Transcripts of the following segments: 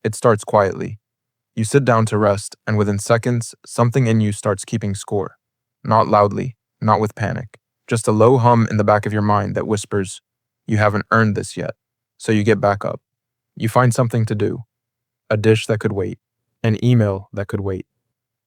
It starts quietly. You sit down to rest, and within seconds, something in you starts keeping score. Not loudly, not with panic, just a low hum in the back of your mind that whispers, "You haven't earned this yet." So you get back up. You find something to do, a dish that could wait, an email that could wait,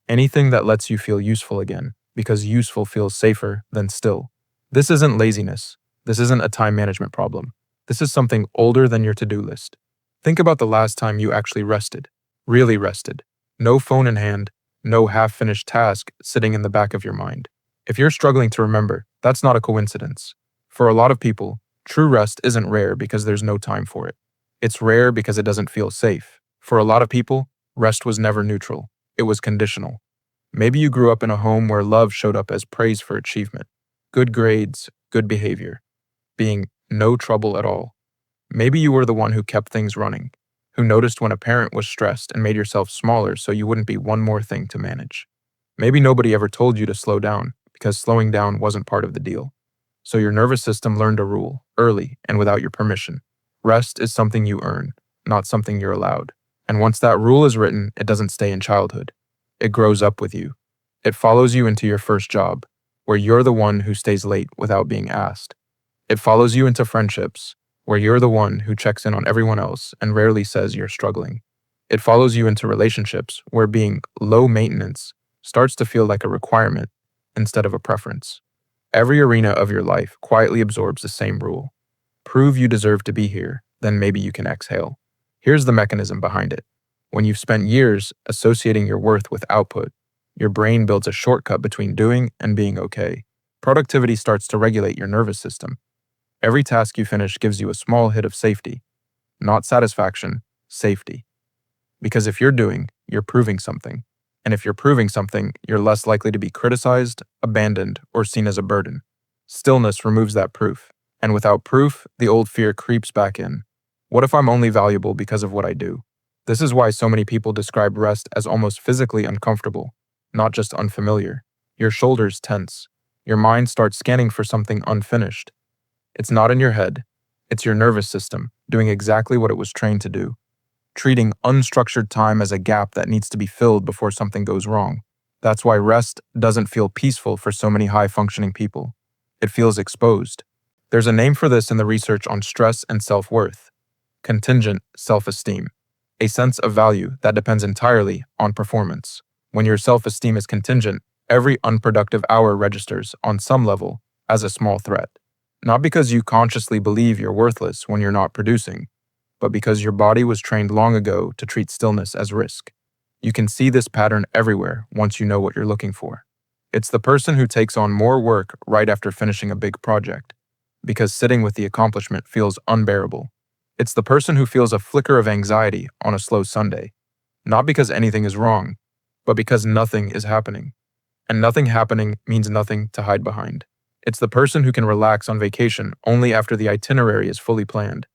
anything that lets you feel useful again, because useful feels safer than still. This isn't laziness. This isn't a time management problem. This is something older than your to-do list. Think about the last time you actually rested, really rested. No phone in hand, no half-finished task sitting in the back of your mind. If you're struggling to remember, that's not a coincidence. For a lot of people, true rest isn't rare because there's no time for it. It's rare because it doesn't feel safe. For a lot of people, rest was never neutral. It was conditional. Maybe you grew up in a home where love showed up as praise for achievement, good grades, good behavior, being no trouble at all. Maybe you were the one who kept things running, who noticed when a parent was stressed and made yourself smaller so you wouldn't be one more thing to manage. Maybe nobody ever told you to slow down because slowing down wasn't part of the deal. So your nervous system learned a rule, early and without your permission. Rest is something you earn, not something you're allowed. And once that rule is written, it doesn't stay in childhood. It grows up with you. It follows you into your first job, where you're the one who stays late without being asked. It follows you into friendships, where you're the one who checks in on everyone else and rarely says you're struggling. It follows you into relationships, where being low maintenance starts to feel like a requirement instead of a preference. Every arena of your life quietly absorbs the same rule. Prove you deserve to be here, then maybe you can exhale. Here's the mechanism behind it. When you've spent years associating your worth with output, your brain builds a shortcut between doing and being okay. Productivity starts to regulate your nervous system. Every task you finish gives you a small hit of safety, not satisfaction, safety. Because if you're doing, you're proving something. And if you're proving something, you're less likely to be criticized, abandoned, or seen as a burden. Stillness removes that proof. And without proof, the old fear creeps back in. What if I'm only valuable because of what I do? This is why so many people describe rest as almost physically uncomfortable, not just unfamiliar. Your shoulders tense. Your mind starts scanning for something unfinished. It's not in your head. It's your nervous system doing exactly what it was trained to do, treating unstructured time as a gap that needs to be filled before something goes wrong. That's why rest doesn't feel peaceful for so many high-functioning people. It feels exposed. There's a name for this in the research on stress and self-worth: contingent self-esteem, a sense of value that depends entirely on performance. When your self-esteem is contingent, every unproductive hour registers on some level as a small threat. Not because you consciously believe you're worthless when you're not producing, but because your body was trained long ago to treat stillness as risk. You can see this pattern everywhere once you know what you're looking for. It's the person who takes on more work right after finishing a big project, because sitting with the accomplishment feels unbearable. It's the person who feels a flicker of anxiety on a slow Sunday, not because anything is wrong, but because nothing is happening. And nothing happening means nothing to hide behind. It's the person who can relax on vacation only after the itinerary is fully planned,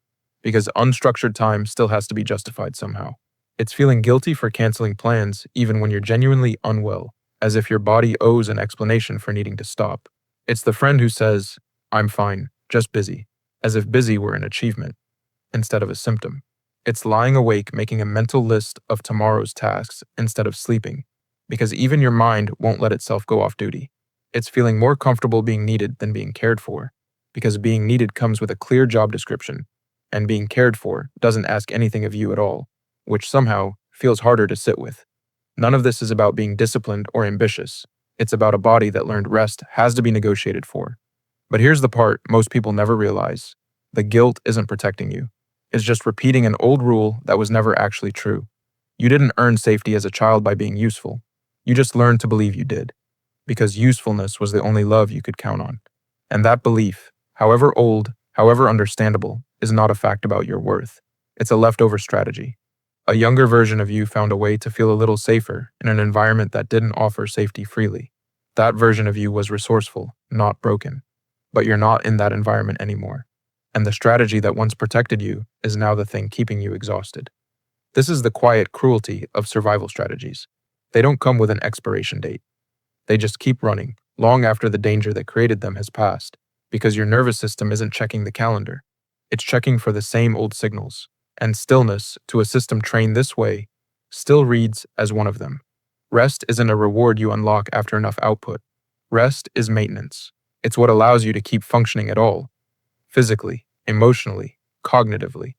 because unstructured time still has to be justified somehow. It's feeling guilty for canceling plans even when you're genuinely unwell, as if your body owes an explanation for needing to stop. It's the friend who says, "I'm fine, just busy," as if busy were an achievement instead of a symptom. It's lying awake making a mental list of tomorrow's tasks instead of sleeping, because even your mind won't let itself go off duty. It's feeling more comfortable being needed than being cared for, because being needed comes with a clear job description, and being cared for doesn't ask anything of you at all, which somehow feels harder to sit with. None of this is about being disciplined or ambitious. It's about a body that learned rest has to be negotiated for. But here's the part most people never realize. The guilt isn't protecting you. It's just repeating an old rule that was never actually true. You didn't earn safety as a child by being useful. You just learned to believe you did, because usefulness was the only love you could count on. And that belief, however old, however understandable, is not a fact about your worth. It's a leftover strategy. A younger version of you found a way to feel a little safer in an environment that didn't offer safety freely. That version of you was resourceful, not broken. But you're not in that environment anymore. And the strategy that once protected you is now the thing keeping you exhausted. This is the quiet cruelty of survival strategies. They don't come with an expiration date. They just keep running, long after the danger that created them has passed, because your nervous system isn't checking the calendar. It's checking for the same old signals. And stillness, to a system trained this way, still reads as one of them. Rest isn't a reward you unlock after enough output. Rest is maintenance. It's what allows you to keep functioning at all, physically, emotionally, cognitively.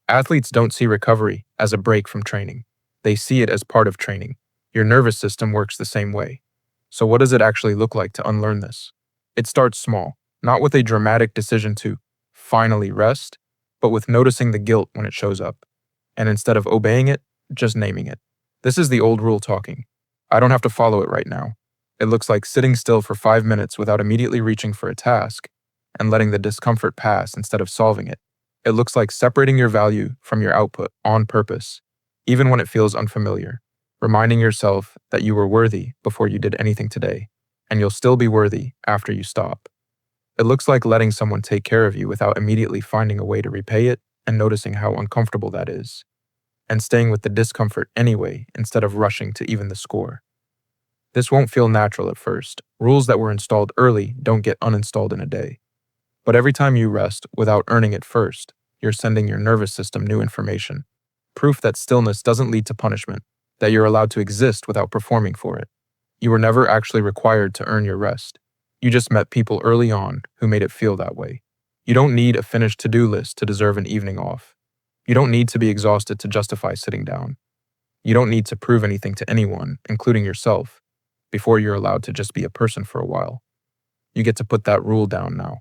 Athletes don't see recovery as a break from training. They see it as part of training. Your nervous system works the same way. So what does it actually look like to unlearn this? It starts small, not with a dramatic decision to finally rest, but with noticing the guilt when it shows up. And instead of obeying it, just naming it. This is the old rule talking. I don't have to follow it right now. It looks like sitting still for 5 minutes without immediately reaching for a task and letting the discomfort pass instead of solving it. It looks like separating your value from your output on purpose, even when it feels unfamiliar, reminding yourself that you were worthy before you did anything today, and you'll still be worthy after you stop. It looks like letting someone take care of you without immediately finding a way to repay it and noticing how uncomfortable that is, and staying with the discomfort anyway instead of rushing to even the score. This won't feel natural at first. Rules that were installed early don't get uninstalled in a day. But every time you rest without earning it first, you're sending your nervous system new information. Proof that stillness doesn't lead to punishment, that you're allowed to exist without performing for it. You were never actually required to earn your rest. You just met people early on who made it feel that way. You don't need a finished to-do list to deserve an evening off. You don't need to be exhausted to justify sitting down. You don't need to prove anything to anyone, including yourself, before you're allowed to just be a person for a while. You get to put that rule down now.